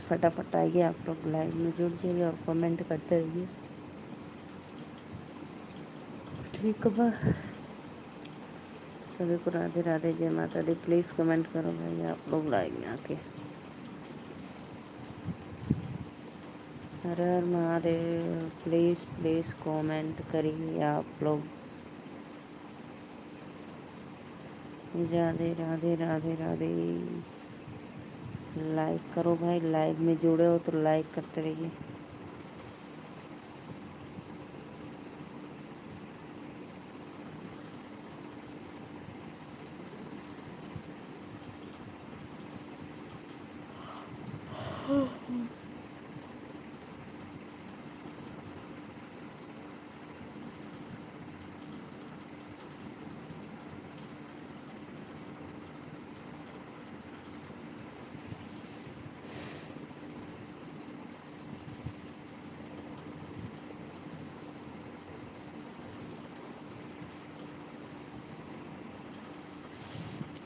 फटाफट आइए, आप लोग लाइव में जुड़ जाइए और कमेंट करते रहिए। ठीक है बा, सभी को राधे राधे, जय माता दी। प्लीज़ कमेंट करो भाई आप लोग लाइव में आके। हर हर महादेव। प्लीज़ प्लीज़ कमेंट करिए आप लोग। राधे राधे राधे राधे। लाइक करो भाई, लाइव में जुड़े हो तो लाइक करते रहिए।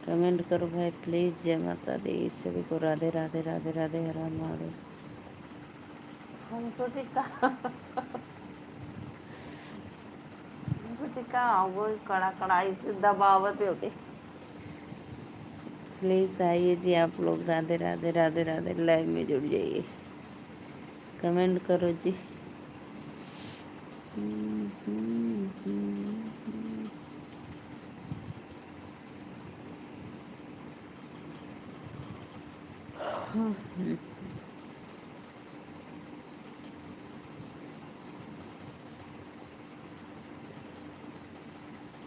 कमेंट करो भाई प्लीज़। जय माता दी, सभी को राधे राधे राधे राधे, हर हर महादेव। हम तो चिका वो कड़ा कड़ाई से दबावते होते। प्लीज़ आइए जी आप लोग, राधे राधे राधे राधे, लाइव में जुड़ जाइए, कमेंट करो जी।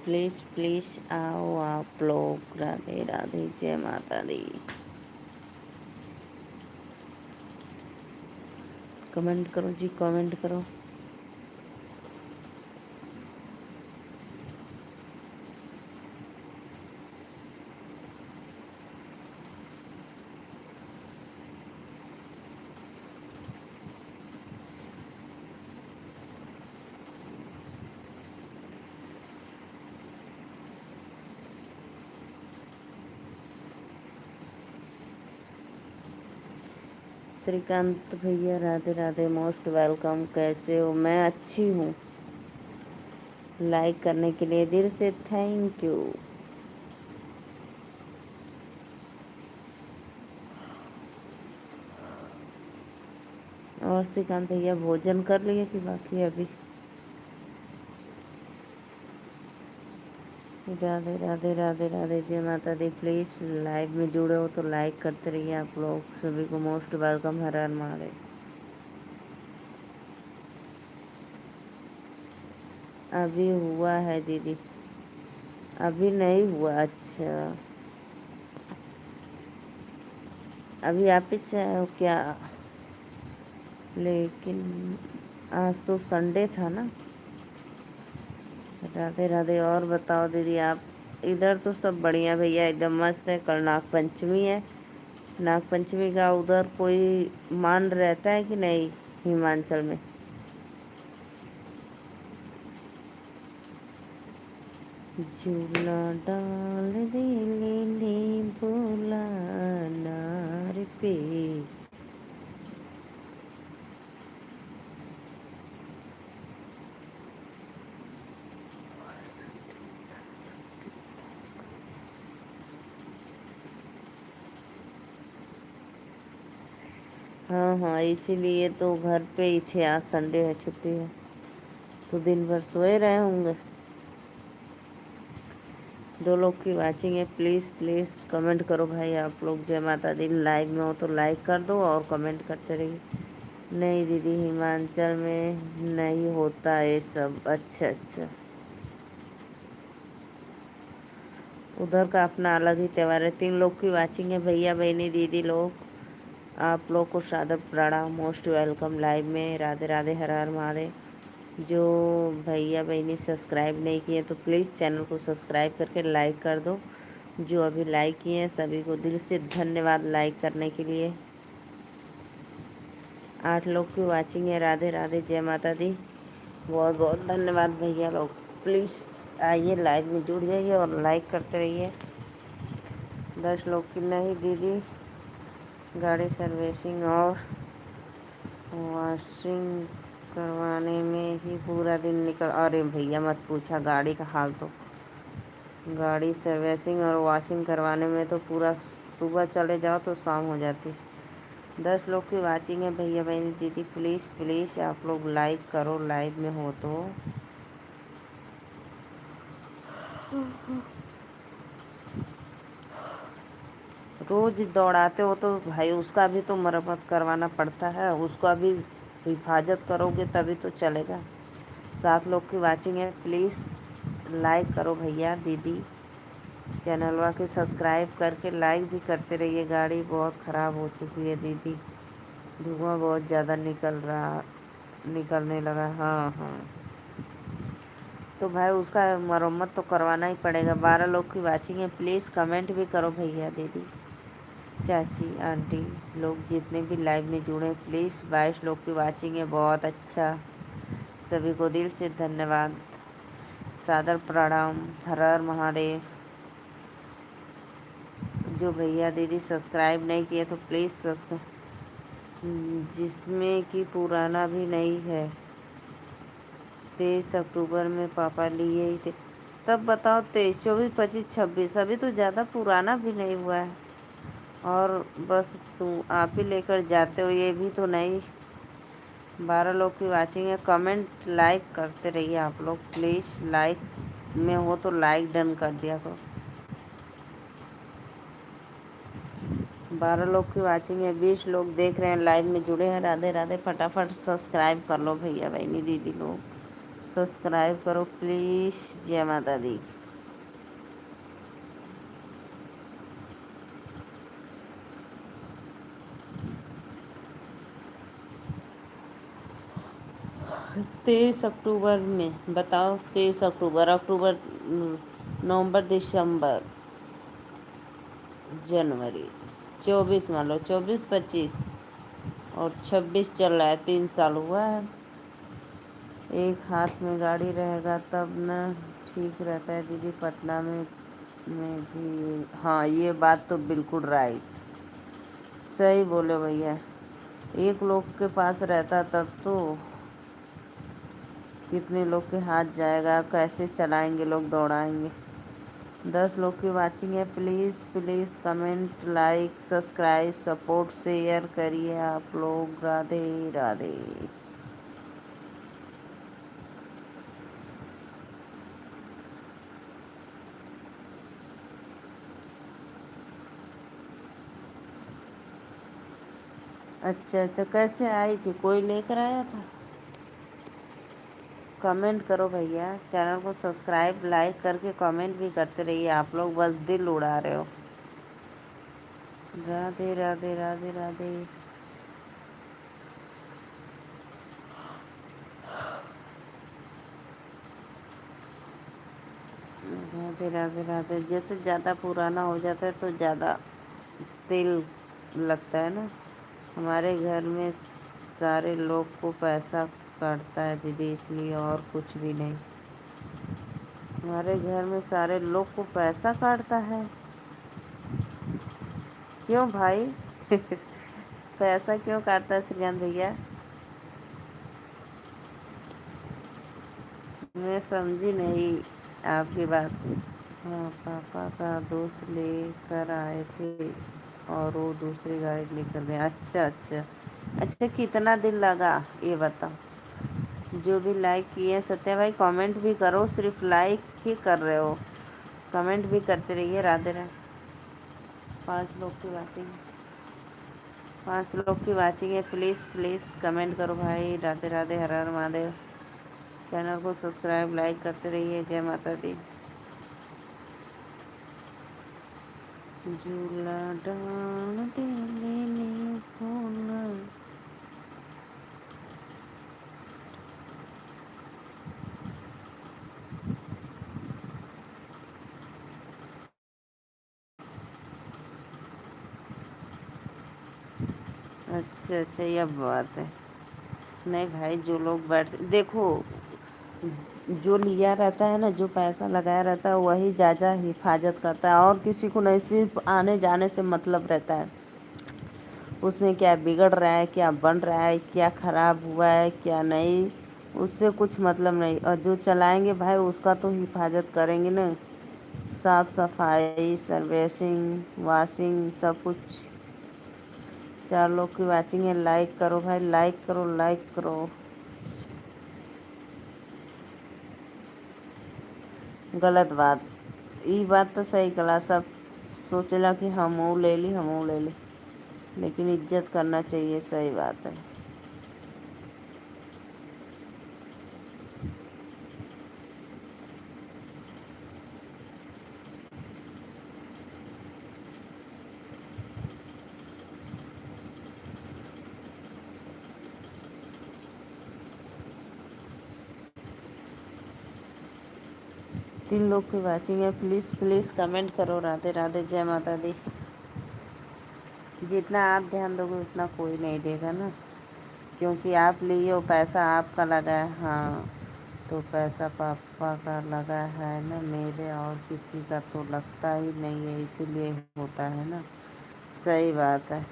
प्लीज़ प्लीज़ आओ आप लोग, राधे राधे, जय माता दी। कमेंट करो जी, कमेंट करो। श्रीकांत भैया राधे राधे, मोस्ट वेलकम। कैसे हो? मैं अच्छी हूँ। लाइक करने के लिए दिल से थैंक यू। और श्रीकांत भैया भोजन कर लिए कि बाकी अभी? राधे राधे राधे राधे, जय माता दी। प्लीज़ लाइव में जुड़े हो तो लाइक करते रहिए आप लोग। सभी को मोस्ट वेलकम, हर हर महादेव। अभी हुआ है दीदी, अभी नहीं हुआ। अच्छा, अभी आप ही से आए हो क्या? लेकिन आज तो संडे था ना। राधे राधे। और बताओ दीदी आप? इधर तो सब बढ़िया भैया, एकदम मस्त है। कल नाग पंचमी है। नाग पंचमी का उधर कोई मान रहता है कि नहीं हिमाचल में? झूला डाल दे ले भोला नार पे। हाँ हाँ, इसीलिए तो घर पे ही थे। आज संडे है, छुट्टी है, तो दिन भर सोए रहे होंगे। 2 लोग की वाचिंग है। प्लीज़ प्लीज़ कमेंट करो भाई आप लोग। जय माता दी। लाइव में हो तो लाइक कर दो और कमेंट करते रहिए। नहीं दीदी, हिमाचल में नहीं होता ये सब। अच्छा अच्छा, उधर का अपना अलग ही त्यौहार है। 3 लोग की वाचिंग है, भैया बहनी दीदी लोग। आप लोग को सादर प्रणाम, मोस्ट वेलकम लाइव में। राधे राधे, हर हर महादेव। जो भैया बहनी सब्सक्राइब नहीं किए तो प्लीज़ चैनल को सब्सक्राइब करके लाइक कर दो। जो अभी लाइक किए हैं सभी को दिल से धन्यवाद लाइक करने के लिए। 8 लोग की वाचिंग है। राधे राधे, जय माता दी। बहुत बहुत धन्यवाद भैया लोग। प्लीज़ आइए, लाइव में जुड़ जाइए और लाइक करते रहिए। 10 लोग की नहीं दीदी, गाड़ी सर्विसिंग और वॉशिंग करवाने में ही पूरा दिन निकल। अरे भैया मत पूछा, गाड़ी का हाल तो, गाड़ी सर्विसिंग और वॉशिंग करवाने में तो पूरा सुबह चले जाओ तो शाम हो जाती। 10 लोग की वाचिंग है भैया बहनी दीदी, प्लीज़ प्लीज़ आप लोग लाइक करो, लाइव में हो तो। रोज़ दौड़ाते हो तो भाई उसका भी तो मरम्मत करवाना पड़ता है, उसका भी हिफाजत करोगे तभी तो चलेगा। 7 लोग की वाचिंग है, प्लीज़ लाइक करो भैया दीदी, चैनलवा के सब्सक्राइब करके लाइक भी करते रहिए। गाड़ी बहुत ख़राब हो चुकी है दीदी, धुआं बहुत ज़्यादा निकलने लगा। हाँ हाँ, तो भाई उसका मरम्मत तो करवाना ही पड़ेगा। 12 लोग की वाचिंग है, प्लीज़ कमेंट भी करो भैया दीदी, चाची आंटी लोग जितने भी लाइव में जुड़े प्लीज़। 22 लोग की वाचिंग है, बहुत अच्छा, सभी को दिल से धन्यवाद, सादर प्रणाम, हर हर महादेव। जो भैया दीदी सब्सक्राइब नहीं किए तो प्लीज़ सब्सक्राइब, जिसमें कि पुराना भी नहीं है। 23 अक्टूबर में पापा लिए ही थे, तब बताओ 23, 24, 25, 26, अभी तो ज़्यादा पुराना भी नहीं हुआ है और बस तुम आप ही लेकर जाते हो, ये भी तो नहीं। 12 लोग की वाचिंग है, कमेंट लाइक करते रहिए आप लोग प्लीज़, लाइक में हो तो लाइक डन कर दिया करो। 12 लोग की वाचिंग है, 20 लोग देख रहे हैं, लाइव में जुड़े हैं। राधे राधे, फटाफट सब्सक्राइब कर लो भैया बहनी दीदी लोग, सब्सक्राइब करो प्लीज़। जय माता दी। तेईस अक्टूबर में बताओ, 23 अक्टूबर, अक्टूबर, नवंबर, दिसंबर, जनवरी, 24 मान लो, 24, 25 और 26 चल रहा है, 3 साल हुआ है। एक हाथ में गाड़ी रहेगा तब न ठीक रहता है दीदी, पटना में भी। हाँ ये बात तो बिल्कुल राइट, सही बोले भैया। एक लोग के पास रहता तब तो कितने लोग के हाथ जाएगा, कैसे चलाएंगे लोग, दौड़ाएंगे। 10 लोग की वाचिंग है, please please comment like subscribe support share करिए आप लोग। राधे राधे। अच्छा अच्छा, कैसे आई थी, कोई लेकर आया था? कमेंट करो भैया, चैनल को सब्सक्राइब लाइक करके कमेंट भी करते रहिए आप लोग, बस दिल उड़ा रहे हो। राधे राधे राधे राधे। राधे राधे राधे। जैसे ज़्यादा पुराना हो जाता है तो ज़्यादा तेल लगता है ना। हमारे घर में सारे लोग को पैसा काटता है दीदी, इसलिए, और कुछ भी नहीं। हमारे घर में सारे लोग को पैसा काटता है। क्यों भाई? पैसा क्यों काटता है श्रीकांत भैया? मैं समझी नहीं आपकी बात। हाँ पापा का दोस्त लेकर आए थे और वो दूसरी गाड़ी लेकर गए। अच्छा अच्छा अच्छा, कितना दिन लगा ये बताओ? जो भी लाइक किए हैं सत्या भाई, कमेंट भी करो, सिर्फ लाइक ही कर रहे हो, कमेंट भी करते रहिए। राधे राधे। 5 लोग की वाचिंग, 5 लोग की वाचिंग है, प्लीज़ प्लीज़ कमेंट करो भाई। राधे राधे, हर हर महादेव। चैनल को सब्सक्राइब लाइक करते रहिए। जय माता दी। झूला डाल दे लेने भोला। अच्छा अच्छा, यह बात है। नहीं भाई, जो लोग बैठ देखो, जो लिया रहता है ना, जो पैसा लगाया रहता है वही ज़्यादा हिफाजत करता है, और किसी को नहीं, सिर्फ आने जाने से मतलब रहता है। उसमें क्या बिगड़ रहा है, क्या बन रहा है, क्या ख़राब हुआ है, क्या नहीं, उससे कुछ मतलब नहीं। और जो चलाएंगे भाई उसका तो हिफाजत करेंगे ना, साफ सफाई, सर्विसिंग, वॉशिंग, सब कुछ। 4 लोग की वाचिंग है, लाइक करो भाई, लाइक करो, लाइक करो। गलत बात, ये बात तो सही कला। सब सोचला कि हमहू ले ली, हमहू ले ली, लेकिन इज्जत करना चाहिए, सही बात है। 3 लोग की वाचिंग है, प्लीज़ प्लीज़ कमेंट करो। राधे राधे, जय माता दी। जितना आप ध्यान दोगे उतना कोई नहीं देगा ना, क्योंकि आप लिए हो, पैसा आपका लगा है। हाँ, तो पैसा पापा का लगा है ना, मेरे और किसी का तो लगता ही नहीं है, इसीलिए होता है ना। सही बात है।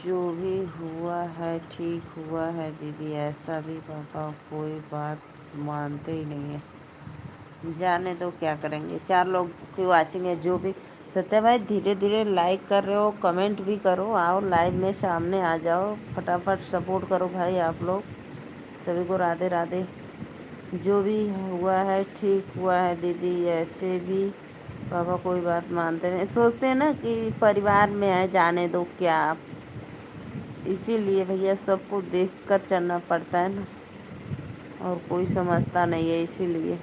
जो भी हुआ है ठीक हुआ है दीदी, ऐसा भी पापा कोई बात मानते ही नहीं है। जाने दो, क्या करेंगे। 4 लोग की वाचिंग है, जो भी। सत्या भाई धीरे धीरे लाइक कर रहे हो, कमेंट भी करो, आओ लाइव में सामने आ जाओ, फटाफट सपोर्ट करो भाई आप लोग। सभी को राधे राधे। जो भी हुआ है ठीक हुआ है दीदी, ऐसे भी पापा कोई बात मानते नहीं, सोचते हैं ना कि परिवार में है, जाने दो क्या। इसीलिए भैया सबको देख कर चलना पड़ता है ना, और कोई समझता नहीं है, इसीलिए।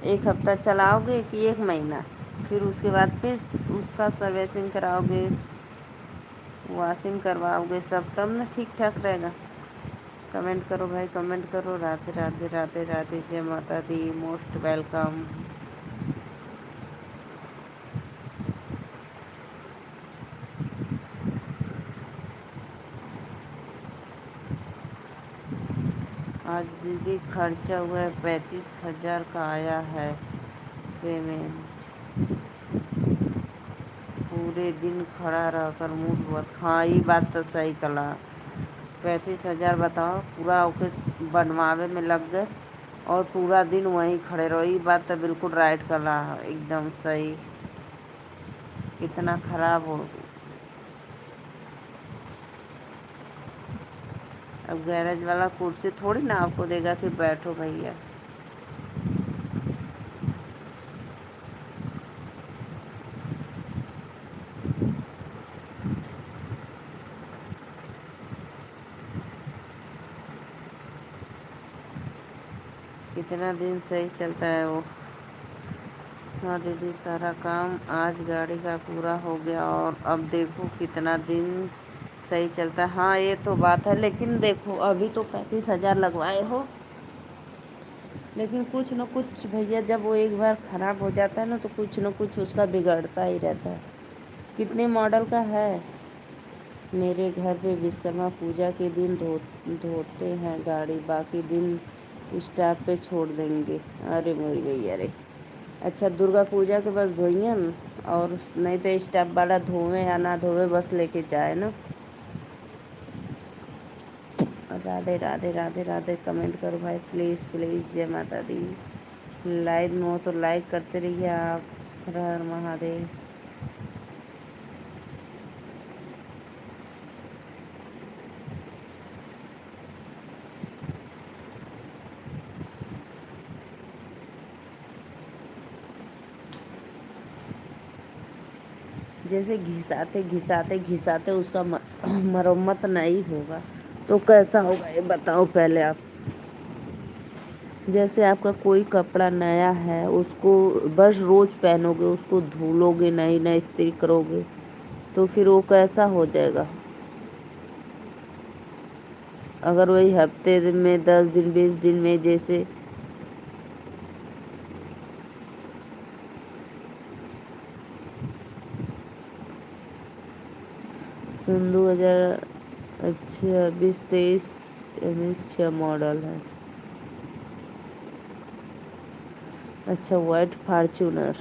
एक हफ्ता चलाओगे कि 1 महीना, फिर उसके बाद फिर उसका सर्विसिंग कराओगे, वॉशिंग करवाओगे सब, तब ना ठीक ठाक रहेगा। कमेंट करो भाई, कमेंट करो। राधे राधे, राधे राधे, जय माता दी, मोस्ट वेलकम। आज दीदी खर्चा हुआ है, 35,000 का आया है पेमेंट। पूरे दिन खड़ा रहकर मूड बहुत। हाँ, ये बात तो सही कला। 35,000 बताओ, पूरा ऑफिस बनवावे में लग गए और पूरा दिन वहीं खड़े रहो। ये बात तो बिल्कुल राइट कला, एकदम सही। कितना खराब हो। अब गैरेज वाला कुर्सी थोड़ी ना आपको देगा कि बैठो भैया। कितना दिन सही चलता है वो। हाँ दीदी, सारा काम आज गाड़ी का पूरा हो गया, और अब देखो कितना दिन सही चलता है। हाँ, ये तो बात है, लेकिन देखो अभी तो 35,000 लगवाए हो, लेकिन कुछ न कुछ भैया, जब वो एक बार ख़राब हो जाता है ना, तो कुछ न कुछ उसका बिगड़ता ही रहता है। कितने मॉडल का है। मेरे घर पे विश्वकर्मा पूजा के दिन धोते हैं गाड़ी, बाकी दिन स्टाफ पे छोड़ देंगे। अरे मेरी भैया रे। अच्छा, दुर्गा पूजा के बस धोइए न, और नहीं तो स्टाफ वाला धोवे या ना धोवे, बस लेके जाए ना। राधे राधे, राधे राधे, कमेंट करो भाई, प्लीज़ प्लीज़, जय माता दी। लाइव में हो तो लाइक करते रहिए आप। हर हर महादेव। जैसे घिसाते घिसाते घिसाते उसका मरम्मत नहीं होगा तो कैसा होगा, ये बताओ पहले आप। जैसे आपका कोई कपड़ा नया है, उसको बस रोज़ पहनोगे, उसको धुलोगे नहीं, ना इस्त्री करोगे, तो फिर वो कैसा हो जाएगा। अगर वही हफ्ते में 10 दिन 20 दिन में जैसे सन 2000 अच्छा 2023 2006 मॉडल है। अच्छा वाइट फार्चूनर।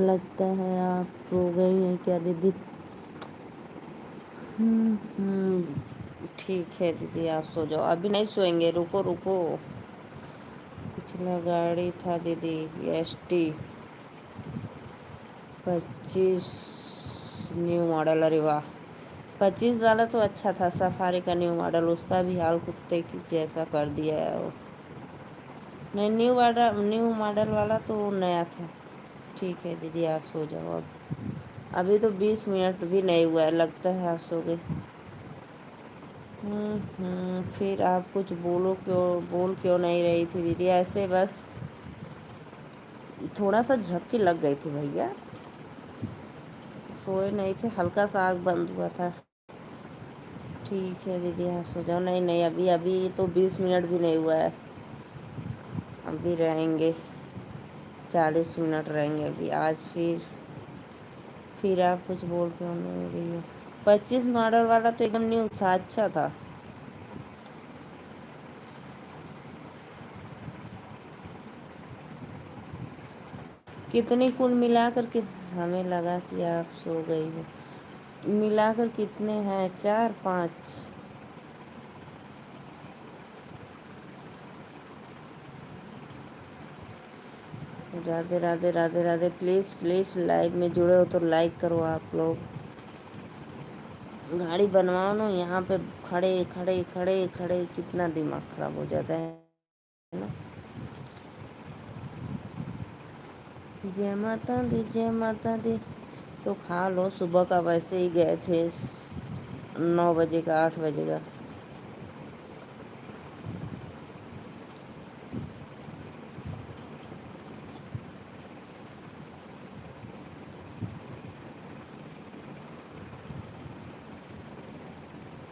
लगता है आप सो गई हैं क्या दीदी। ठीक है दीदी आप सो जाओ, अभी नहीं सोएंगे, रुको रुको। पिछला गाड़ी था दीदी एस टी 25 न्यू मॉडल। अरे वाह 25 वाला तो अच्छा था, सफारी का न्यू मॉडल, उसका भी हाल कुत्ते की जैसा कर दिया है वो। नहीं न्यू मॉडल वाला तो नया था। ठीक है दीदी आप सो जाओ अब, अभी तो 20 मिनट भी नहीं हुआ है, लगता है आप सो गए। फिर आप कुछ बोल क्यों नहीं रही थी दीदी, ऐसे बस थोड़ा सा झपकी लग गई थी भैया, सोए नहीं थे, हल्का सा आँख बंद हुआ था। ठीक है दीदी आप सो जाओ। नहीं नहीं अभी अभी तो 20 मिनट भी नहीं हुआ है, अभी रहेंगे 40 मिनट रहेंगे अभी आज। फिर आप कुछ बोल क्यों नहीं रही हो। 25 मॉडल वाला तो एकदम न्यू था, अच्छा था। कितनी कुल मिलाकर के, हमें लगा कि आप सो गई हो। मिलाकर कितने हैं, 4 5। Radhe Radhe Radhe Radhe. Please please live में जुड़े हो तो लाइक करो आप लोग। गाड़ी बनवाओ ना, यहाँ पे खड़े खड़े खड़े खड़े कितना दिमाग खराब हो जाता है ना। जय माता दी जय माता दी। तो खा लो, सुबह का वैसे ही गए थे 9 बजे का 8 बजे का।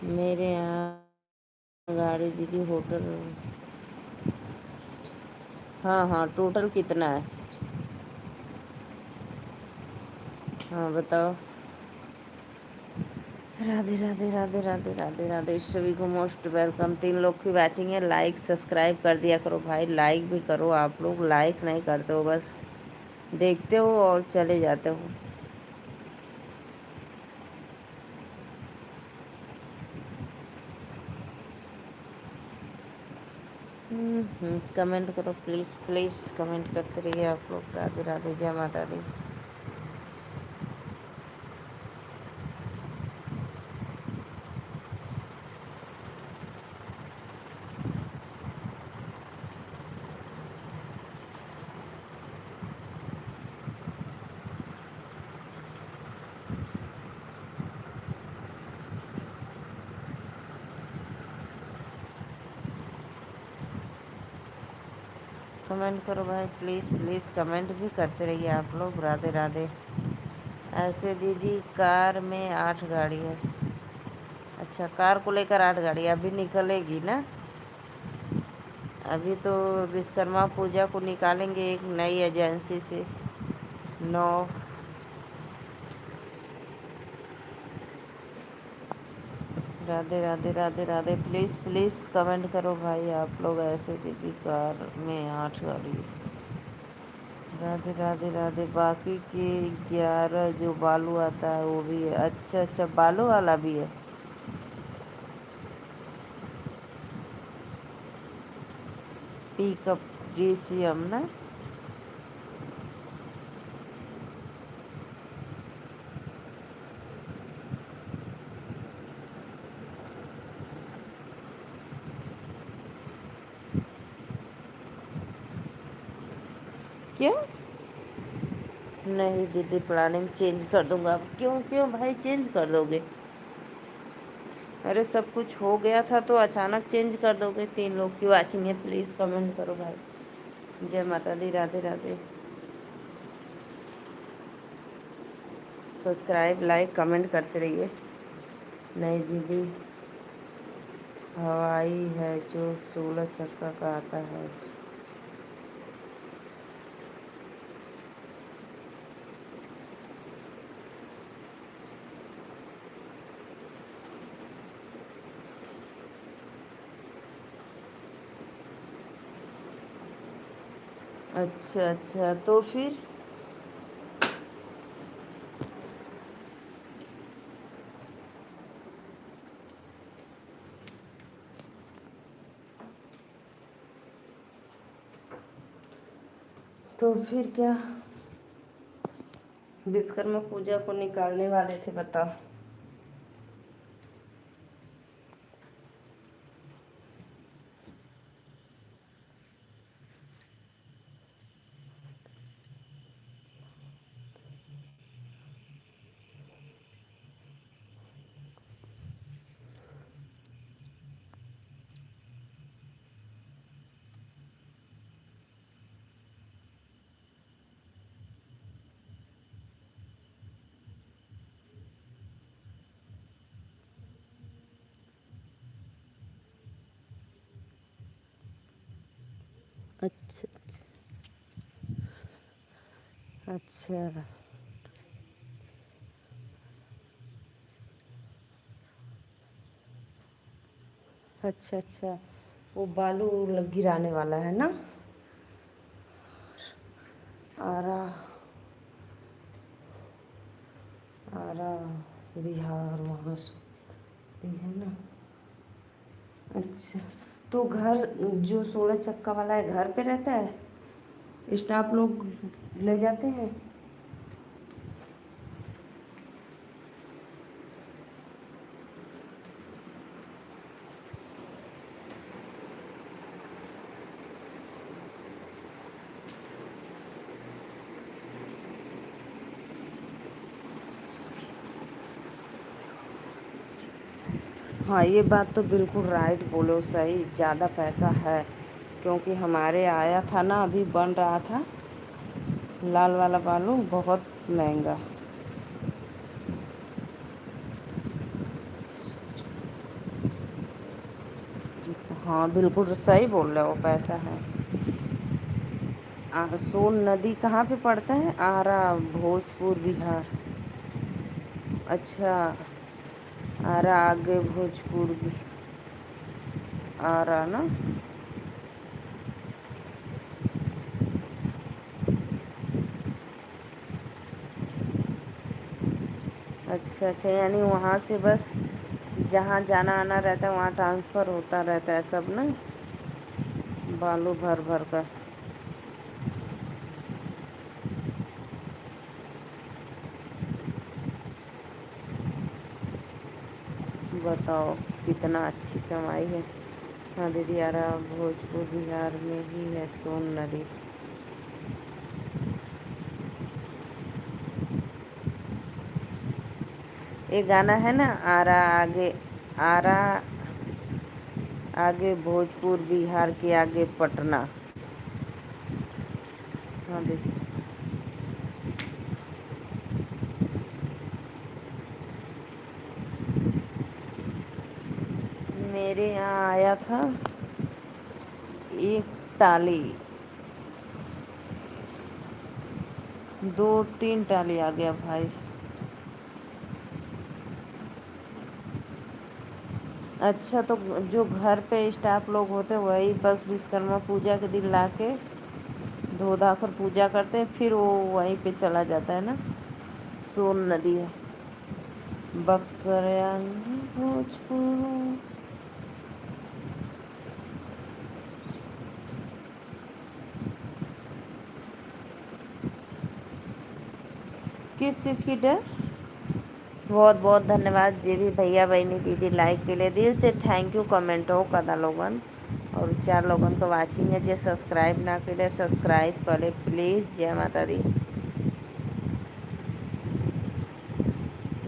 मेरे यहाँ गाड़ी दीदी होटल। हाँ हाँ, टोटल कितना है? हाँ बताओ। राधे राधे राधे राधे राधे राधे। सभी को मोस्ट वेलकम। 3 लोग की वॉचिंग है, लाइक सब्सक्राइब कर दिया करो भाई। लाइक भी करो, आप लोग लाइक नहीं करते हो, बस देखते हो और चले जाते हो। कमेंट करो प्लीज़ प्लीज़, कमेंट करते रहिए आप लोग। राधे राधे जय माता दी। कमेंट करो भाई प्लीज़ प्लीज़, कमेंट भी करते रहिए आप लोग। राधे राधे। ऐसे दीदी कार में 8 गाड़ी है। अच्छा, कार को लेकर 8 गाड़ी अभी निकलेगी ना? अभी तो विश्वकर्मा पूजा को निकालेंगे एक नई एजेंसी से 9। Radhe Radhe Radhe Radhe. Please please comment करो भाई आप लोग। ऐसे दीदी कार में 8 गाड़ी। राधे राधे राधे। बाकी के 11 जो बालू आता है वो भी है। अच्छा अच्छा, बालू वाला भी है। पिकअप डीसीएम ना? क्यों? नहीं दीदी, प्लानिंग चेंज कर दूंगा। क्यों क्यों भाई चेंज कर दोगे? अरे सब कुछ हो गया था तो अचानक चेंज कर दोगे? 3 लोग की वाचिंग है, प्लीज़ कमेंट करो भाई। जय माता दी। Radhe Radhe. Subscribe like comment करते रहिए। नहीं दीदी, हवाई है जो 16 चक्का का आता है। अच्छा अच्छा, तो फिर क्या विश्वकर्मा पूजा को निकालने वाले थे बताओ? अच्छा अच्छा अच्छा अच्छा। वो बालू गिराने वाला है ना? आरा आरा बिहार वहाँ से है ना? अच्छा, तो घर जो 16 चक्का वाला है घर पे रहता है स्टाफ लोग ले जाते हैं। हाँ, ये बात तो बिल्कुल राइट बोलो, सही, ज़्यादा पैसा है। क्योंकि हमारे आया था ना, अभी बन रहा था लाल वाला बालू, बहुत महंगा। हाँ बिल्कुल सही बोल रहे हो, पैसा है। सोन नदी कहाँ पे पड़ता है? आरा, भोजपुर, बिहार। अच्छा, आरा आगे भोजपुर भी, आरा ना। अच्छा अच्छा, यानी वहाँ से बस जहाँ जाना आना रहता है वहाँ ट्रांसफ़र होता रहता है सब ना, बालू भर भर कर। बताओ कितना अच्छी कमाई है। हाँ दीदी, आरा भोजपुर बिहार में ही है सोन नदी। ये गाना है ना, आरा आगे, आरा आगे भोजपुर बिहार के आगे पटना। हाँ दीदी। मेरे यहाँ आया था एक टाली, 2-3 टाली आ गया भाई। अच्छा, तो जो घर पे स्टाफ लोग होते हैं वही बस विश्वकर्मा पूजा के दिन ला के धो धा कर पूजा करते हैं, फिर वो वहीं पे चला जाता है ना। सोन नदी है, बक्सर यानी भोजपुर। किस चीज़ की डर? बहुत बहुत धन्यवाद जे भी भैया बहनी दीदी लाइक के लिए दिल से थैंक यू कमेंट हो कदा लोगन। और 4 लोगन को वाचिंग है, जे सब्सक्राइब ना करे सब्सक्राइब करे प्लीज़। जय माता दी।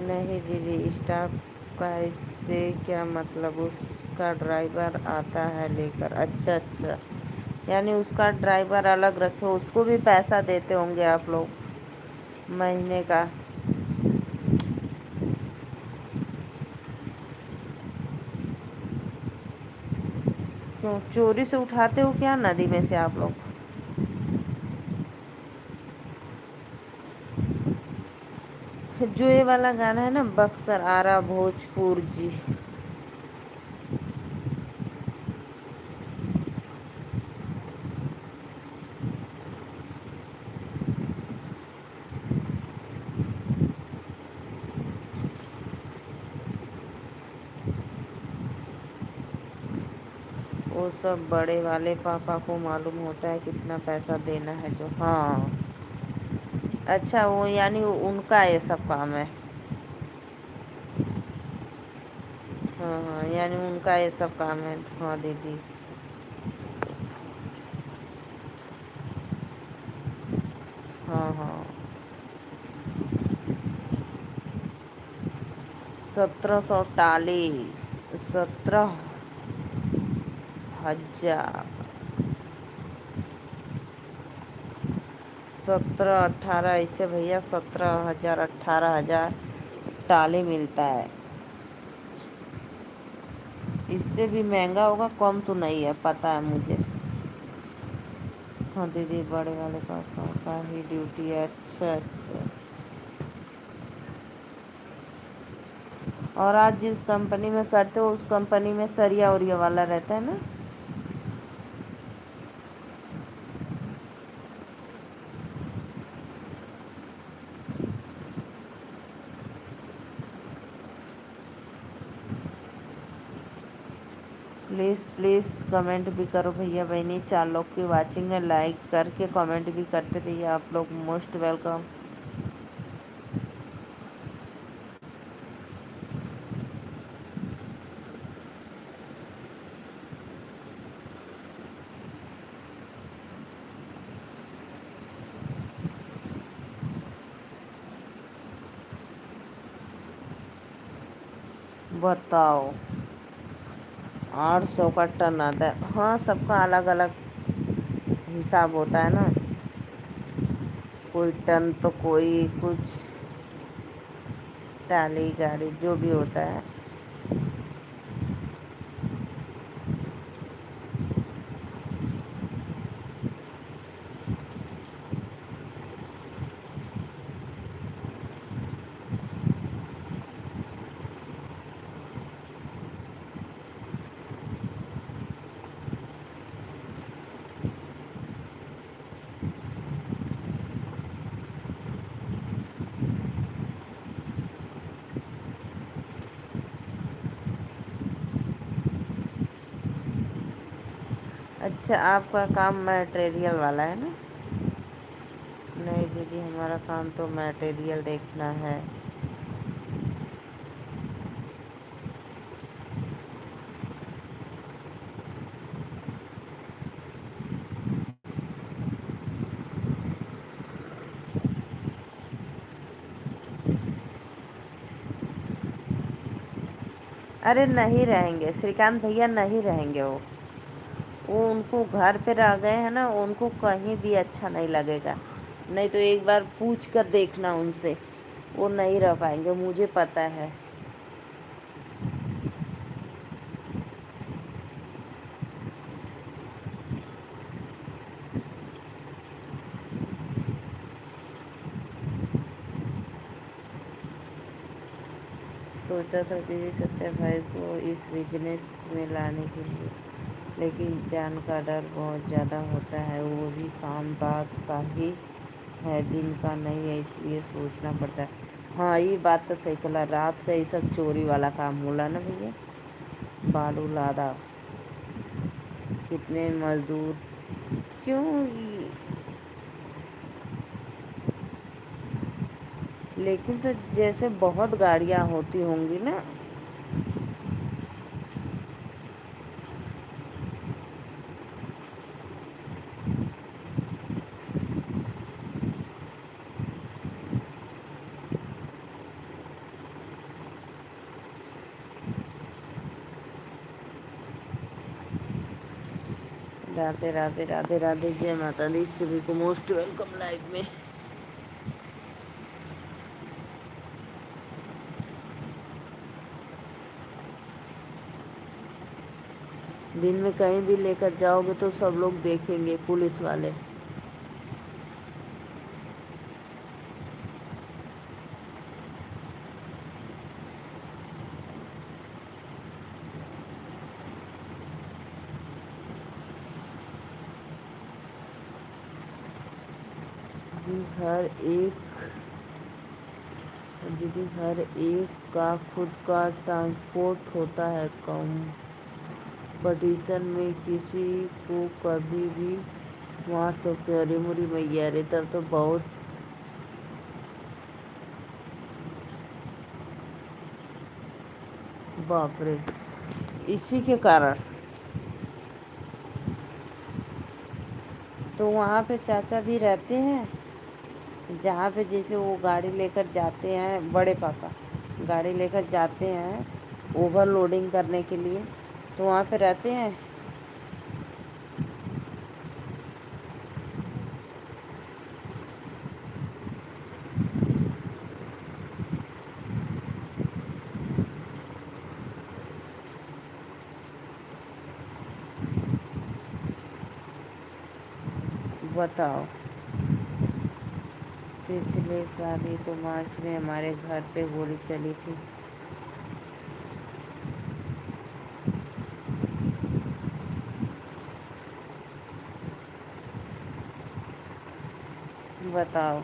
नहीं दीदी, स्टाफ का इससे क्या मतलब, उसका ड्राइवर आता है लेकर। अच्छा अच्छा, यानी उसका ड्राइवर अलग रखे, उसको भी पैसा देते होंगे आप लोग महीने का। क्यों चोरी से उठाते हो क्या नदी में से आप लोग? जो ये वाला गाना है ना, बक्सर आरा भोजपुर जी। वो सब बड़े वाले पापा को मालूम होता है कितना पैसा देना है जो। हाँ, अच्छा, वो यानी उनका ये सब काम है। हाँ हाँ, यानी उनका ये सब काम है। हाँ दीदी। हाँ हाँ, 1740, 17,000, 17-18 ऐसे भैया, 17,000 18,000 टाले मिलता है। इससे भी महंगा होगा, कम तो नहीं है, पता है मुझे। हाँ दीदी, बड़े वाले पापा का ही ड्यूटी है। अच्छा अच्छा। और आज जिस कंपनी में करते हो उस कंपनी में सरिया उरिया वाला रहता है ना? प्लीज़ प्लीज़ कमेंट भी करो भैया बहनी। 4 लोग की वाचिंग है, लाइक करके कमेंट भी करते रहिए आप लोग। Most welcome. बताओ, 800 का टन आता है। हाँ, सबका अलग अलग हिसाब होता है ना। कोई टन तो कोई कुछ, टाली गाड़ी जो भी होता है। अच्छा, आपका काम मटेरियल वाला है ना? नहीं दीदी, हमारा काम तो मटेरियल देखना है। अरे नहीं रहेंगे, श्रीकांत भैया नहीं रहेंगे। वो उनको घर पे रह गए हैं ना, उनको कहीं भी अच्छा नहीं लगेगा। नहीं तो एक बार पूछ कर देखना उनसे, वो नहीं रह पाएंगे, मुझे पता है। सोचा था दीदी सत्या भाई को इस बिजनेस में लाने के लिए, लेकिन जान का डर बहुत ज़्यादा होता है। वो भी काम रात का ही है, दिन का नहीं है, इसलिए सोचना पड़ता है। हाँ, ये बात तो सही कहा, रात का ये सब चोरी वाला काम होला ना भैया। बालू लादा, कितने मजदूर, क्यों लेकिन तो जैसे बहुत गाड़ियाँ होती होंगी ना। राधे राधे राधे राधे, जय माता दी, सभी को मोस्ट वेलकम लाइव में। दिन में कहीं भी लेकर जाओगे तो सब लोग देखेंगे, पुलिस वाले। दीदी हर एक दीदी हर एक का खुद का ट्रांसपोर्ट होता है। कंपटीशन में किसी को कभी भी मार सकते हो। अरे मुरी मैया रे, तब तो बहुत। बाप रे, इसी के कारण तो वहाँ पे चाचा भी रहते हैं, जहाँ पे जैसे वो गाड़ी लेकर जाते हैं, बड़े पापा गाड़ी लेकर जाते हैं ओवरलोडिंग करने के लिए, तो वहाँ पे रहते हैं। बताओ, पिछले साल ही तो मार्च में हमारे घर पे गोली चली थी। बताओ,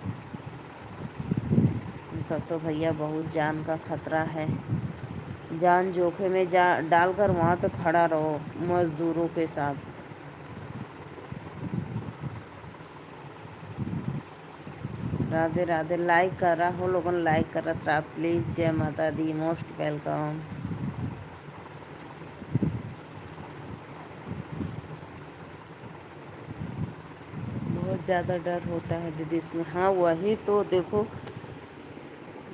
उनका तो भैया बहुत जान का खतरा है। जान जोखिम में जा डालकर वहाँ पे खड़ा रहो मजदूरों के साथ। राधे राधे। लाइक कर रहा हो लोगन, लाइक करत रहा प्लीज़। जय माता दी, मोस्ट वेलकम। बहुत ज़्यादा डर होता है दीदी इसमें। हाँ वही तो देखो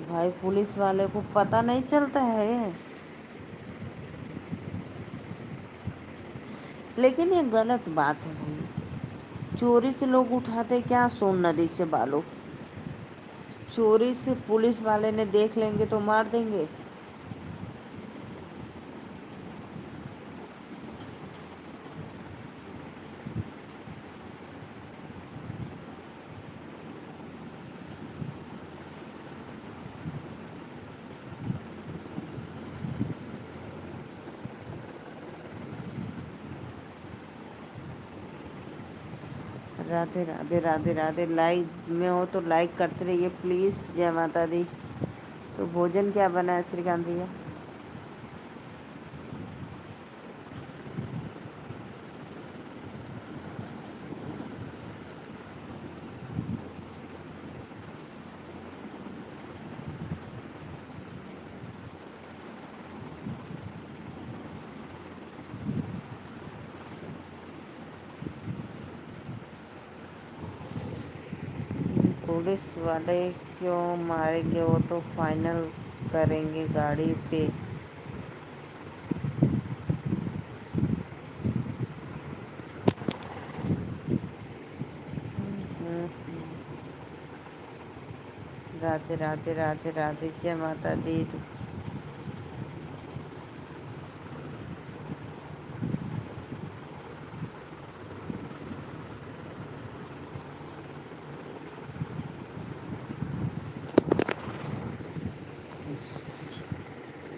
भाई, पुलिस वाले को पता नहीं चलता है। लेकिन ये गलत बात है भाई, चोरी से लोग उठाते क्या सोन नदी से बालू, चोरी से पुलिस वाले ने देख लेंगे तो मार देंगे। राधे राधे राधे राधे। लाइव में हो तो लाइक करते रहिए प्लीज़। जय माता दी। तो भोजन क्या बना है श्रीकांत भैया? पुलिस वाले क्यों मारेंगे, वो तो फाइनल करेंगे गाड़ी पे। हम्म, राधे राधे राधे राधे। जय माता दी।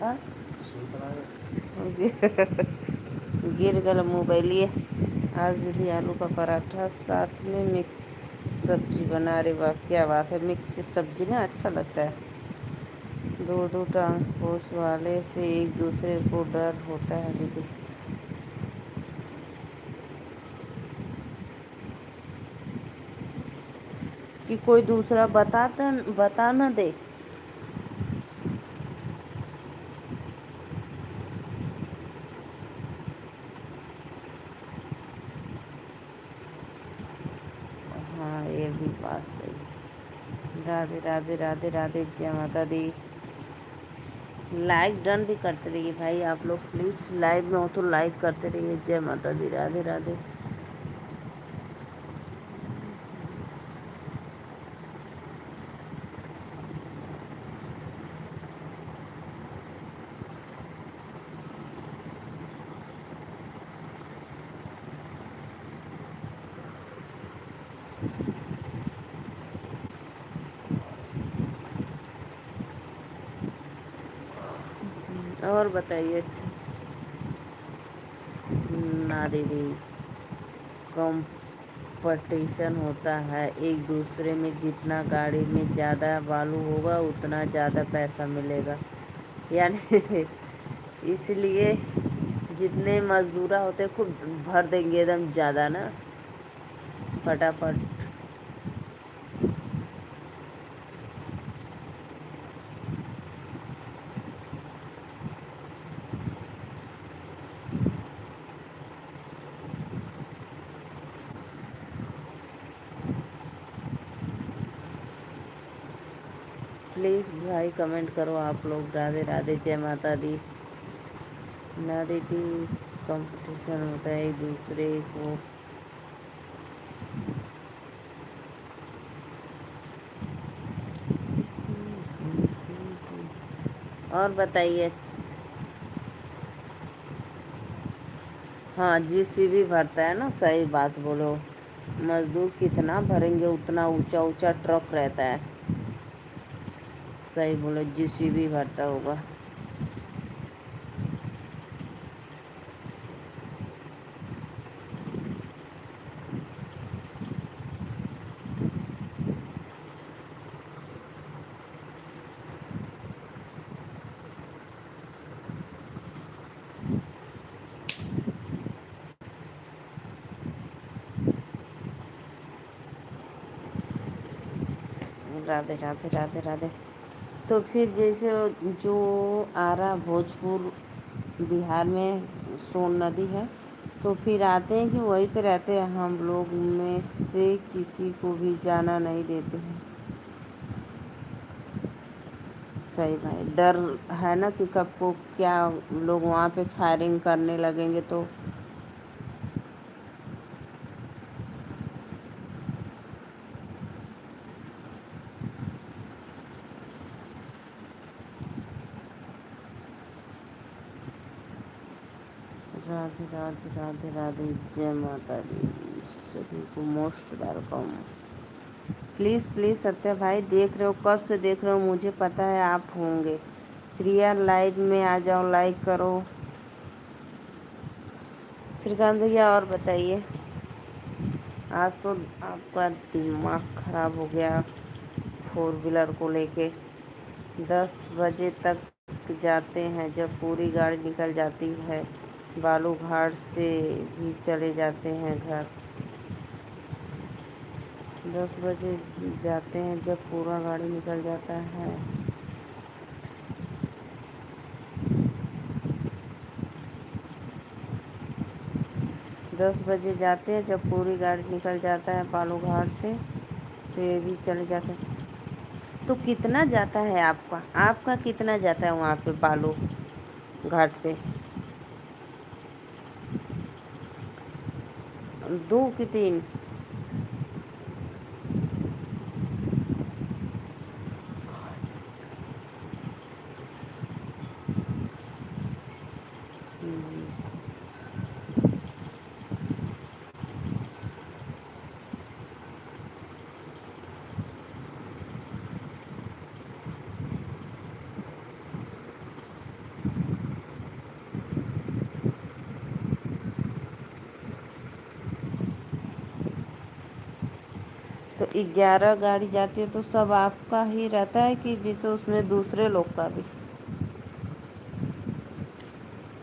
हाँ? गिर गल मोबाइल ये। आज दीदी आलू का पराठा साथ में मिक्स सब्जी बना रहे। वाह क्या बात है, मिक्स सब्जी ना अच्छा लगता है। दो दो टांग पोस वाले से एक दूसरे को डर होता है दीदी। कि कोई दूसरा बता ना दे। हाँ ये भी बात सही। राधे राधे राधे राधे। जय माता दी। लाइक डन भी करते रहिए भाई आप लोग प्लीज़। लाइव में हो तो लाइक करते रहिए। जय माता दी। राधे राधे। और बताइए। अच्छा ना दीदी, कंपटीशन होता है एक दूसरे में। जितना गाड़ी में ज़्यादा बालू होगा उतना ज़्यादा पैसा मिलेगा, यानी इसलिए जितने मजदूरा होते खूब भर देंगे एकदम ज़्यादा ना, फटाफट। प्लीज़ भाई कमेंट करो आप लोग। राधे राधे। जय माता दी। ना दीदी, कंपटीशन होता है एक दूसरे को। और बताइए। हाँ जीसीबी भरता है ना, सही बात बोलो। मजदूर कितना भरेंगे, उतना ऊंचा ऊंचा ट्रक रहता है। सही बोलो, जीसीबी भरता होगा। राधे राधे राधे राधे। तो फिर जैसे जो आरा भोजपुर बिहार में सोन नदी है, तो फिर आते हैं कि वहीं पे रहते हैं? हम लोग में से किसी को भी जाना नहीं देते हैं। सही भाई, डर है ना कि कब को क्या लोग वहाँ पे फायरिंग करने लगेंगे तो। राधे राधे राधे राधे, जय माता दी, सभी को most welcome. Please please Satya भाई, देख रहे हो, कब से देख रहे हो, मुझे पता है आप होंगे। प्रिया लाइव में आ जाओ, लाइक करो। श्रीकांत भैया और बताइए, आज तो आपका दिमाग खराब हो गया फोर व्हीलर को लेके। 10 बजे तक जाते हैं जब पूरी गाड़ी निकल जाती है, बालू घाट से भी चले जाते हैं घर। 10 बजे जाते हैं जब पूरा गाड़ी निकल जाता है। 10 बजे जाते हैं जब पूरी गाड़ी निकल जाता है बालू घाट से, तो ये भी चले जाते हैं। तो कितना जाता है आपका, आपका कितना जाता है वहाँ पे बालू घाट पे? 2 कि 3? तो 11 गाड़ी जाती है तो सब आपका ही रहता है कि जैसे उसमें दूसरे लोग का भी?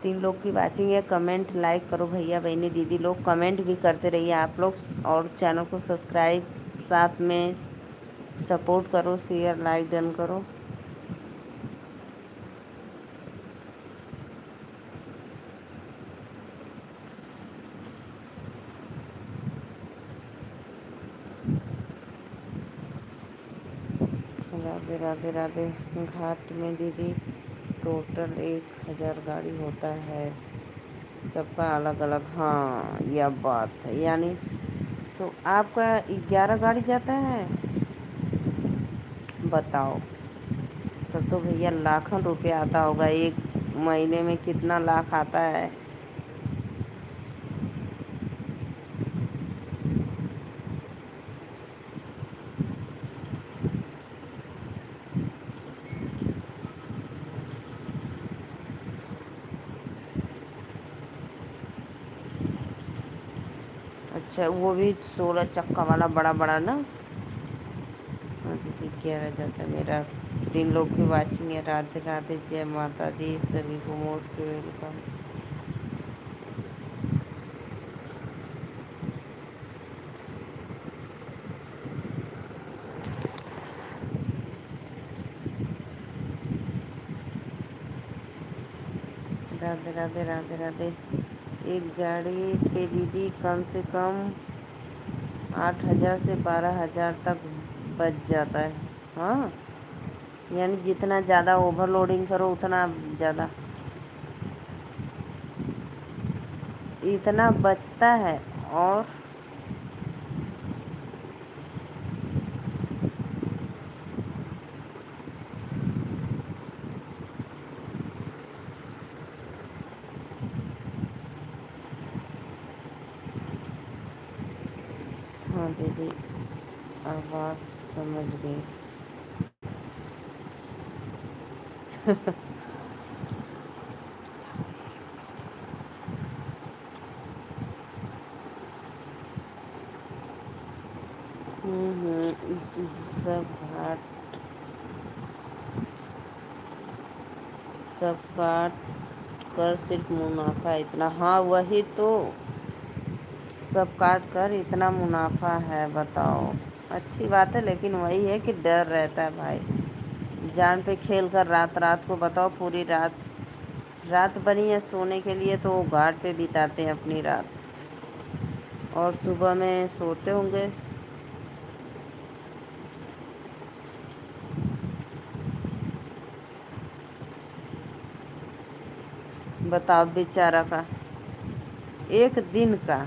3 लोग की वाचिंग है। कमेंट लाइक करो भैया बहनी दीदी लोग, कमेंट भी करते रहिए आप लोग, और चैनल को सब्सक्राइब साथ में सपोर्ट करो, शेयर लाइक डन करो। राधे राधे राधे। घाट में दीदी टोटल 1000 गाड़ी होता है, सबका अलग अलग। हाँ, यह बात है, यानी तो आपका 11 गाड़ी जाता है, बताओ। तब तो भैया लाखों रुपये आता होगा, एक महीने में कितना लाख आता है। अच्छा, वो भी 16 चक्का वाला बड़ा बड़ा ना? हाँ दीदी, 11 जाता है मेरा। 3 लोग की वाचिंग है। राधे राधे, जय माता दी, सभी को मोस्ट वेलकम। राधे राधे राधे राधे। एक गाड़ी पे दीदी कम से कम 8000 से 12000 तक बच जाता है। हाँ, यानी जितना ज़्यादा ओवरलोडिंग करो उतना ज़्यादा, इतना बचता है। और हाँ दीदी, अब आप समझ गए। सब घाट, सब काट कर सिर्फ मुनाफा इतना? हाँ वही तो, सब काट कर इतना मुनाफा है, बताओ। अच्छी बात है, लेकिन वही है कि डर रहता है भाई। जान पे खेल कर रात रात को बताओ, पूरी रात रात बनी है सोने के लिए, तो वो घाट पे बिताते हैं अपनी रात, और सुबह में सोते होंगे। बताओ बेचारा का। एक दिन का?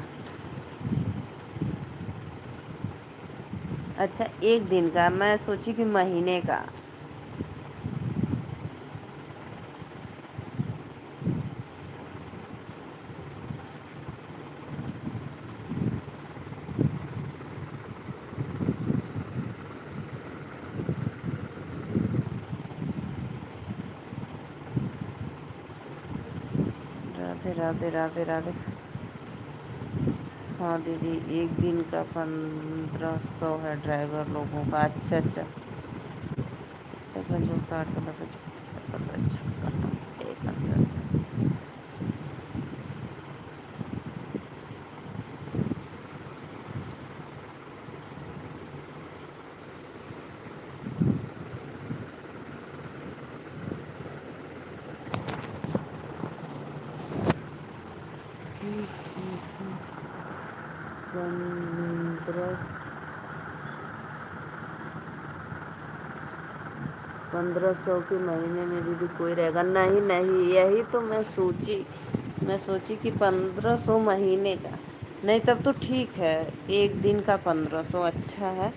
अच्छा, एक दिन का, मैं सोची कि महीने का। राधे राधे राधे राधे। हाँ दीदी, एक दिन का 1500 है ड्राइवर लोगों का। अच्छा अच्छा। 55, 60, 15, 55, 56, 1500। पंद्रह 1500 के महीने में दीदी कोई रहेगा नहीं? नहीं, यही तो मैं सोची कि 1500 महीने का। नहीं, तब तो ठीक है। एक दिन का 1500 अच्छा है,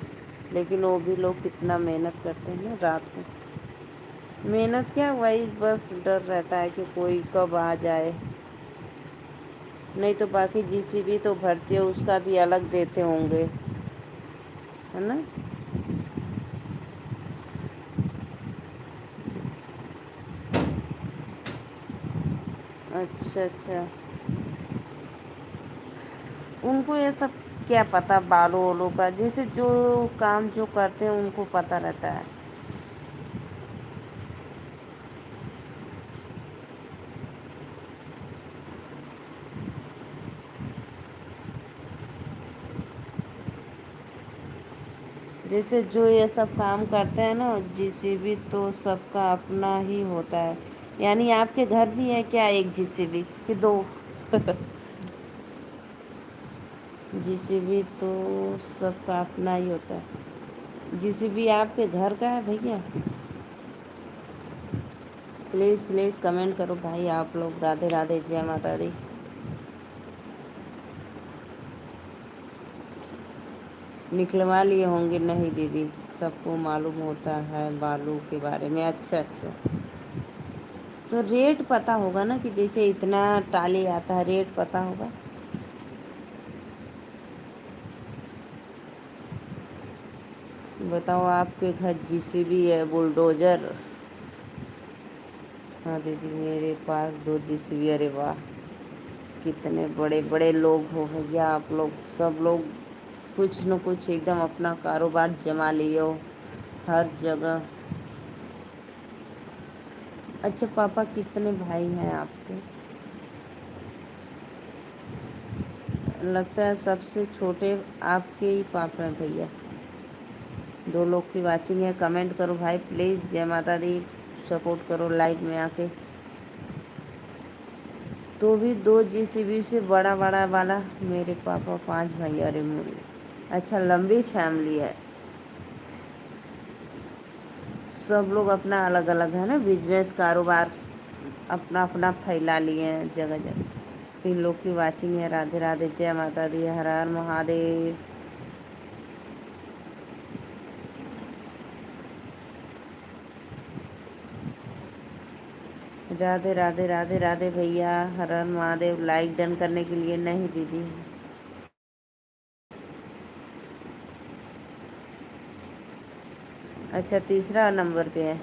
लेकिन वो भी लोग कितना मेहनत करते हैं ना रात को। मेहनत क्या, वही बस डर रहता है कि कोई कब आ जाए। नहीं तो बाकी जीसीबी तो भरती है, उसका भी अलग देते होंगे, है ना? अच्छा अच्छा। उनको ये सब क्या पता बालों वालों का, जैसे जो काम जो करते हैं उनको पता रहता है। जैसे जो ये सब काम करते हैं ना जीसीबी, तो सबका अपना ही होता है। यानी आपके घर भी है क्या एक जीसीबी कि दो? जीसीबी तो सबका अपना ही होता है। जीसीबी आपके घर का है भैया? प्लीज़ प्लीज़ कमेंट करो भाई आप लोग। राधे राधे, जय माता दी। निकलवा लिए होंगे? नहीं दीदी, सबको मालूम होता है बालू के बारे में। अच्छा अच्छा। तो रेट पता होगा ना, कि जैसे इतना टाली आता है, रेट पता होगा। बताओ, आपके घर जीसीबी है बुलडोजर? हाँ दीदी, मेरे पास 2 जीसीबी। अरे वाह, कितने बड़े बड़े लोग हो भैया आप लोग। सब लोग कुछ न कुछ एकदम अपना कारोबार जमा लिए हो हर जगह। अच्छा, पापा कितने भाई हैं आपके? लगता है सबसे छोटे आपके ही पापा हैं भैया। 2 लोग की वाचिंग है, कमेंट करो भाई प्लीज़। जय माता दी, सपोर्ट करो लाइव में आके। तो भी 2 जीसीबी से बड़ा बड़ा वाला। मेरे पापा 5 भाई। अरे मेरे, अच्छा लंबी फैमिली है। सब लोग अपना अलग अलग है ना, बिजनेस कारोबार अपना अपना फैला लिए हैं जगह जगह। 3 लोग की वाचिंग है। राधे राधे, जय माता दी, हर हर महादेव। राधे राधे राधे राधे भैया, हर हर महादेव। लाइक डन करने के लिए नहीं दीदी। अच्छा, तीसरा नंबर पे है।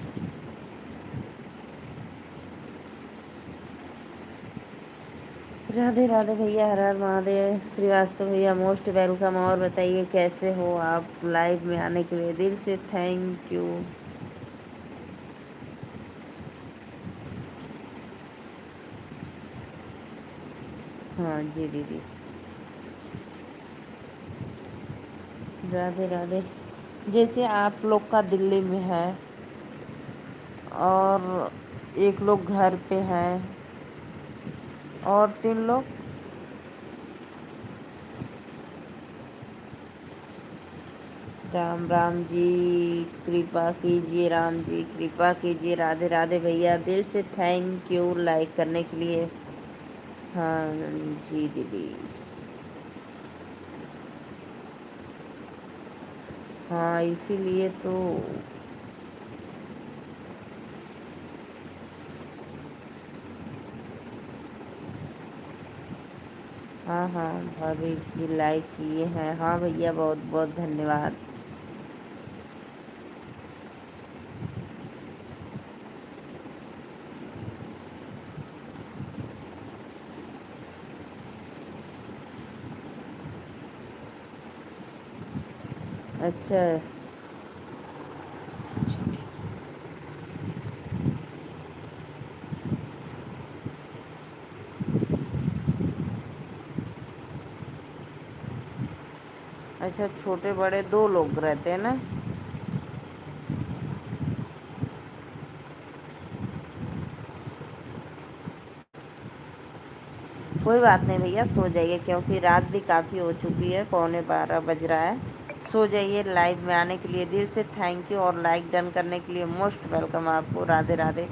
राधे राधे भैया, हर हर महादेव। श्रीवास्तव भैया मोस्ट वेलकम। और बताइए कैसे हो आप? लाइव में आने के लिए दिल से थैंक यू। हाँ जी दीदी। राधे राधे। जैसे आप लोग का दिल्ली में है और एक लोग घर पे हैं और 3 लोग। राम राम जी, कृपा कीजिए राम जी, कृपा कीजिए। राधे राधे भैया, दिल से थैंक यू लाइक करने के लिए। हाँ जी दीदी। हाँ इसीलिए तो। हाँ हाँ भाभी जी लाइक किए हैं। हाँ भैया बहुत बहुत धन्यवाद। अच्छा। अच्छा छोटे बड़े 2 लोग रहते हैं ना। कोई बात नहीं भैया, सो जाइए क्योंकि रात भी काफ़ी हो चुकी है, 11:45 बज रहा है। सो जाइए। लाइव में आने के लिए दिल से थैंक यू और लाइक डन करने के लिए मोस्ट वेलकम आपको। राधे राधे।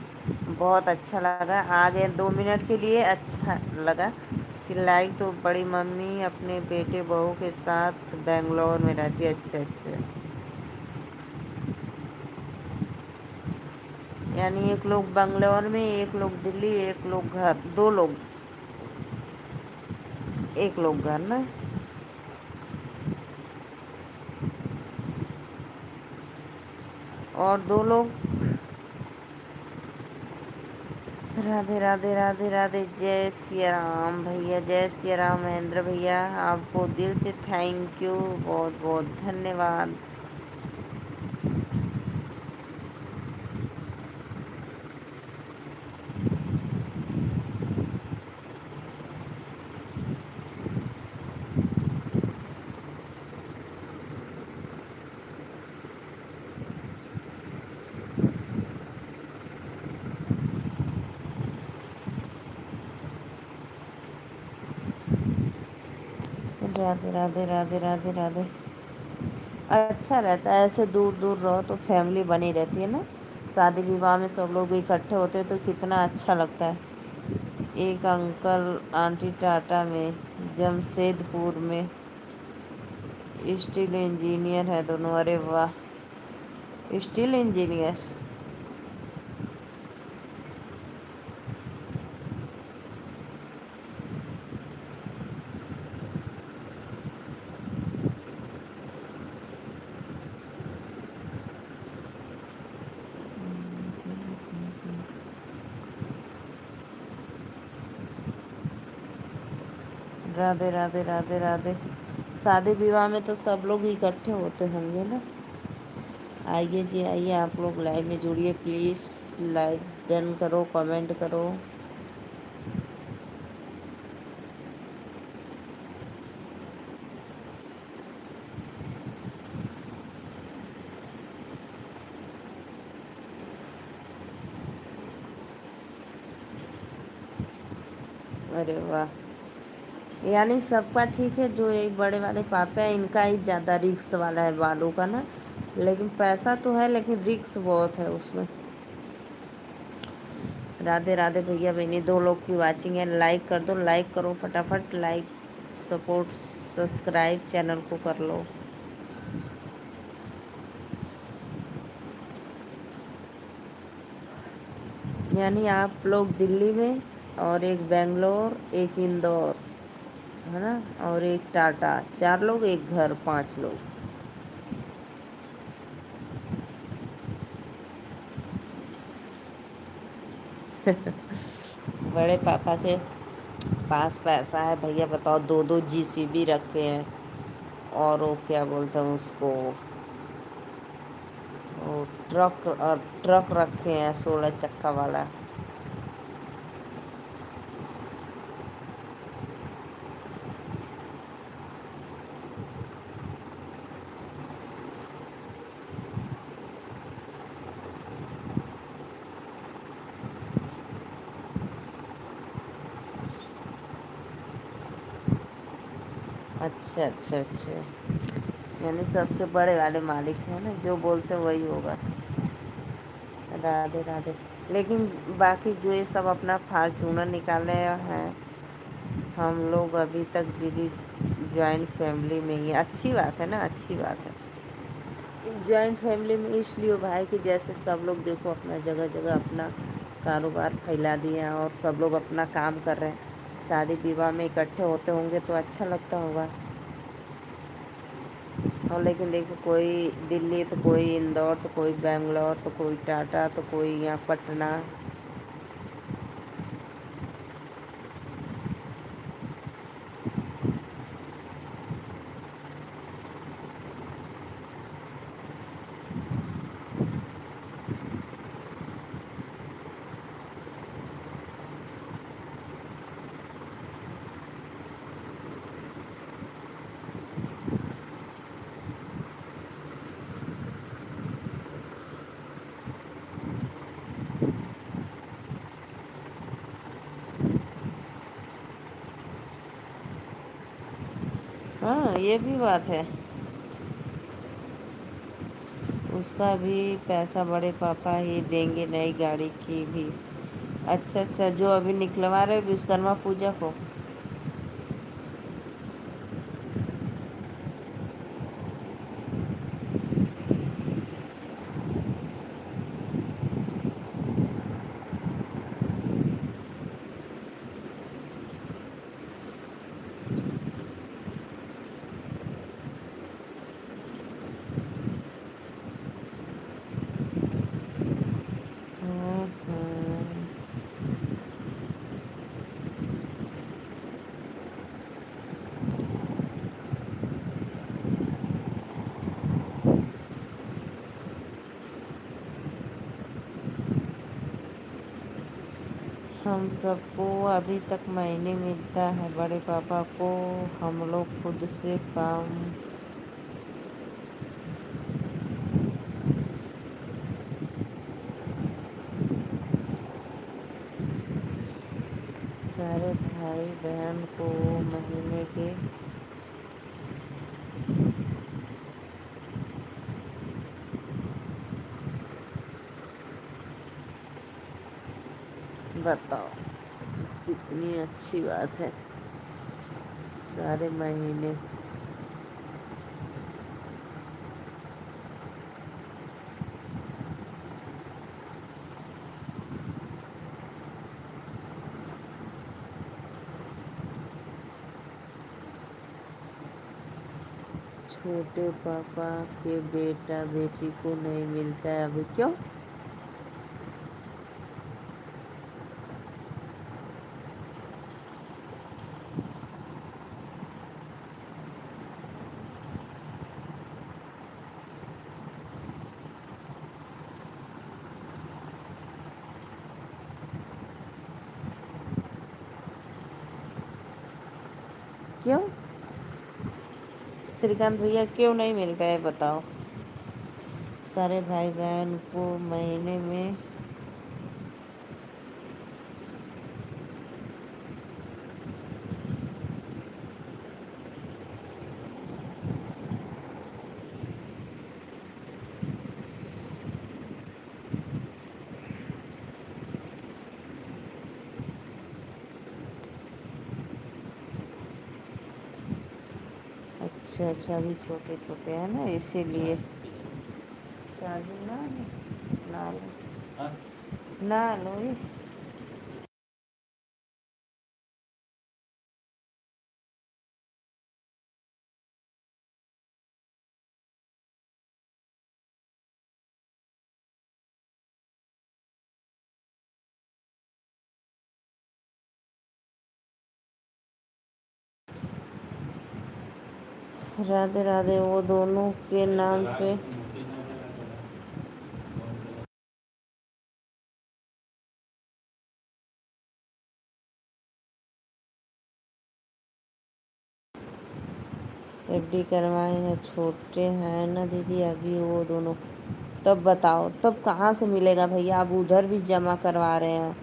बहुत अच्छा लगा, आ गए 2 मिनट के लिए। अच्छा लगा कि लाइक तो बड़ी मम्मी अपने बेटे बहू के साथ बेंगलोर में रहती है। अच्छा अच्छा। यानी एक लोग बेंगलोर में, एक लोग दिल्ली, एक लोग घर, 2 लोग। एक लोग घर ना। और 2 लोग। राधे राधे राधे राधे। जय सिया राम भैया, जय सिया राम महेंद्र भैया। आपको दिल से थैंक यू, बहुत बहुत धन्यवाद। राधे राधे राधे राधे राधे। अच्छा रहता है ऐसे, दूर दूर रहो तो फैमिली बनी रहती है ना। शादी विवाह में सब लोग इकट्ठे होते हैं तो कितना अच्छा लगता है। एक अंकल आंटी टाटा में, जमशेदपुर में स्टील इंजीनियर है दोनों। अरे वाह, स्टील इंजीनियर। राधे राधे राधे राधे। शादी विवाह में तो सब लोग इकट्ठे होते होंगे ना। आइए जी आइए, आप लोग लाइव में जुड़िए प्लीज़। लाइव डन करो, कमेंट करो। अरे वाह। यानी सबका ठीक है। जो एक बड़े वाले पापा है इनका ही ज़्यादा रिक्स वाला है बालों का ना। लेकिन पैसा तो है लेकिन रिक्स बहुत है उसमें। राधे राधे भैया बहनी, 2 लोग की वाचिंग है। लाइक कर दो, लाइक करो फटाफट। लाइक सपोर्ट सब्सक्राइब चैनल को कर लो। यानी आप लोग दिल्ली में और एक बेंगलोर, एक इंदौर है ना, और एक टाटा, 4 लोग, एक घर, 5 लोग। बड़े पापा के पास पैसा है भैया, बताओ। 2 2 जीसीबी रखे हैं और वो क्या बोलते हैं उसको, वो ट्रक रखे हैं 16 चक्का वाला। अच्छा अच्छा अच्छा। यानी सबसे बड़े वाले मालिक हैं ना, जो बोलते वही होगा। राधे राधे। लेकिन बाकी जो ये सब अपना फार्चूनर निकाले हैं, हम लोग अभी तक दीदी जॉइंट फैमिली में ही। अच्छी बात है ना, अच्छी बात है। जॉइंट फैमिली में इसलिए भाई कि जैसे सब लोग देखो अपना जगह जगह अपना कारोबार फैला दिए हैं और सब लोग अपना काम कर रहे हैं। शादी विवाह में इकट्ठे होते होंगे तो अच्छा लगता होगा। और लेकिन देखो, कोई दिल्ली तो कोई इंदौर तो कोई बेंगलोर तो कोई टाटा तो कोई यहाँ पटना। हाँ, ये भी बात है। उसका भी पैसा बड़े पापा ही देंगे, नई गाड़ी की भी। अच्छा अच्छा, जो अभी निकलवा रहे विश्वकर्मा पूजा को। हम्म। हम सबको अभी तक महीने मिलता है, बड़े पापा को हम लोग खुद से काम। सारे भाई बहन को महीने के। बताओ, कितनी अच्छी बात है। सारे महीने। छोटे पापा के बेटा बेटी को नहीं मिलता है अभी, क्यों? क्यों? श्रीकांत भैया क्यों नहीं मिलता है बताओ। सारे भाई बहन को महीने में। अच्छा अच्छा, अभी छोटे छोटे हैं ना इसीलिए। शादी ना ना लो, ना लो ये। राधे राधे। वो दोनों के नाम पे। एफडी करवाए हैं, छोटे हैं ना दीदी अभी वो दोनों। तब बताओ, तब कहाँ से मिलेगा भैया? आप उधर भी जमा करवा रहे हैं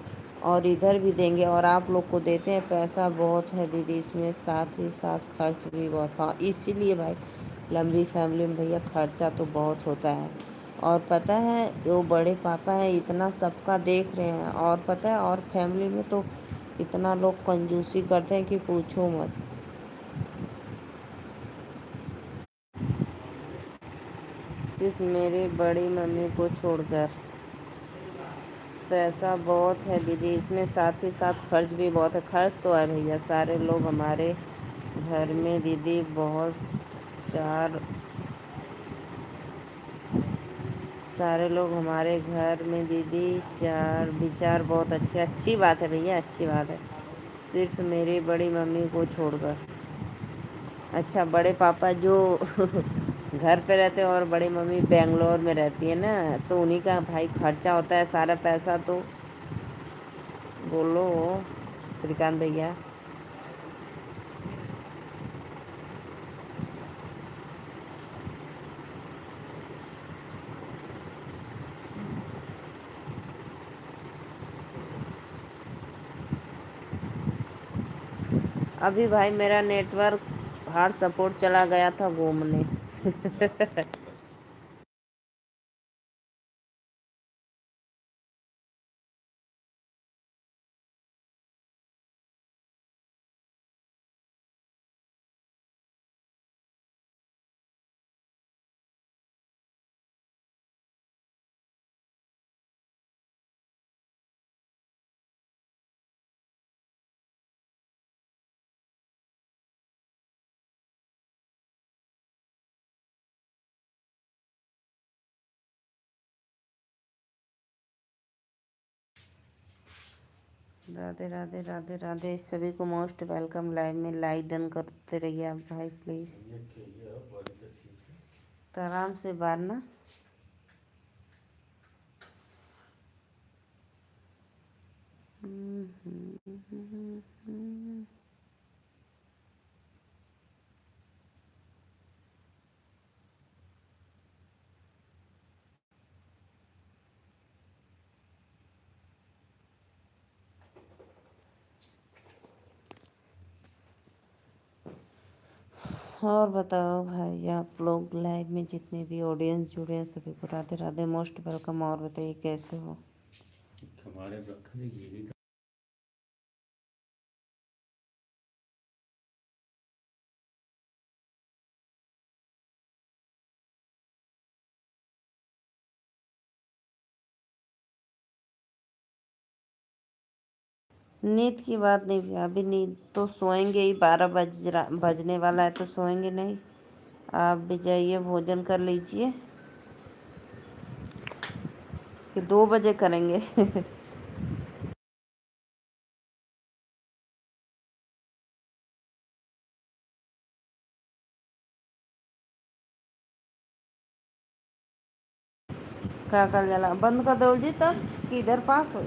और इधर भी देंगे और आप लोग को देते हैं। पैसा बहुत है दीदी इसमें, साथ ही साथ खर्च भी बहुत। हाँ, इसीलिए भाई लंबी फैमिली में भैया खर्चा तो बहुत होता है। और पता है वो बड़े पापा हैं, इतना सबका देख रहे हैं। और पता है और फैमिली में तो इतना लोग कंजूसी करते हैं कि पूछो मत। सिर्फ मेरी बड़ी मम्मी को छोड़कर। पैसा बहुत है दीदी इसमें, साथ ही साथ खर्च भी बहुत है। खर्च तो है भैया, सारे लोग हमारे घर में दीदी बहुत चार सारे लोग हमारे घर में दीदी चार विचार बहुत अच्छे। अच्छी बात है भैया, अच्छी बात है। सिर्फ मेरी बड़ी मम्मी को छोड़कर। अच्छा, बड़े पापा जो घर पे रहते हैं और बड़ी मम्मी बेंगलोर में रहती है ना, तो उन्हीं का भाई खर्चा होता है सारा पैसा तो। बोलो श्रीकांत भैया। अभी भाई मेरा नेटवर्क हार्ड सपोर्ट चला गया था घूमने। राधे राधे राधे राधे, सभी को मोस्ट वेलकम लाइव में। लाइक डन करते रहिए आप भाई प्लीज़। तो आराम से बारना। और बताओ भाई, आप लोग लाइव में जितने भी ऑडियंस जुड़े हैं सभी को राधे राधे, मोस्ट वेलकम। और बताइए कैसे हो। हमारे नींद की बात नहीं भैया, अभी नींद तो सोएंगे ही। 12 बजने वाला है तो सोएंगे नहीं। आप भी जाइए भोजन कर लीजिए कि 2 बजे करेंगे। का कर जाला बंद कर दो जी तब कि इधर पास हो।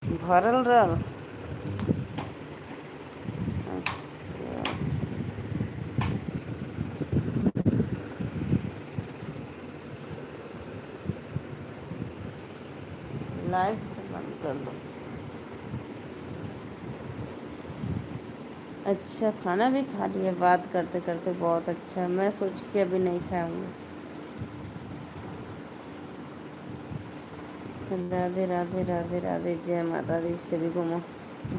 भरल रहल। अच्छा, लाइट बंद कर दो। अच्छा, खाना भी खा लिया बात करते करते। बहुत अच्छा, मैं सोच के अभी नहीं खाऊंगी। राधे राधे राधे राधे, जय माता दी सभी को।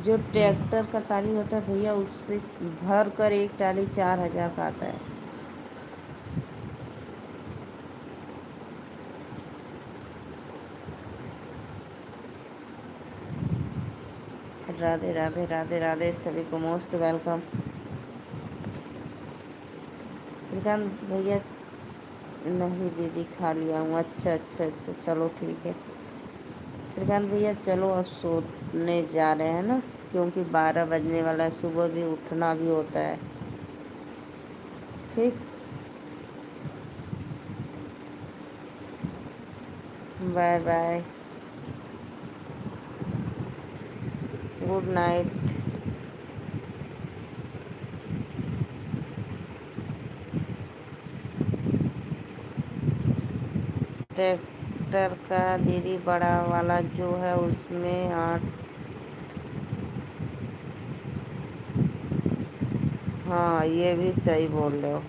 जो ट्रैक्टर का टाली होता है भैया, उससे भर कर एक टाली 4,000 का आता है। राधे राधे राधे राधे, सभी को मोस्ट वेलकम। श्रीकांत भैया। नहीं दीदी, खा लिया हूँ। अच्छा अच्छा अच्छा, चलो ठीक है। श्रीकांत भैया चलो अब सोने जा रहे हैं ना, क्योंकि 12 बजने वाला है। सुबह भी उठना भी होता है। ठीक। Bye bye, good night. Tractor का दीदी बड़ा वाला जो है उसमें 8। हाँ, ये भी सही बोल रहे हो।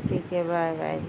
ठीक है, बाय बाय।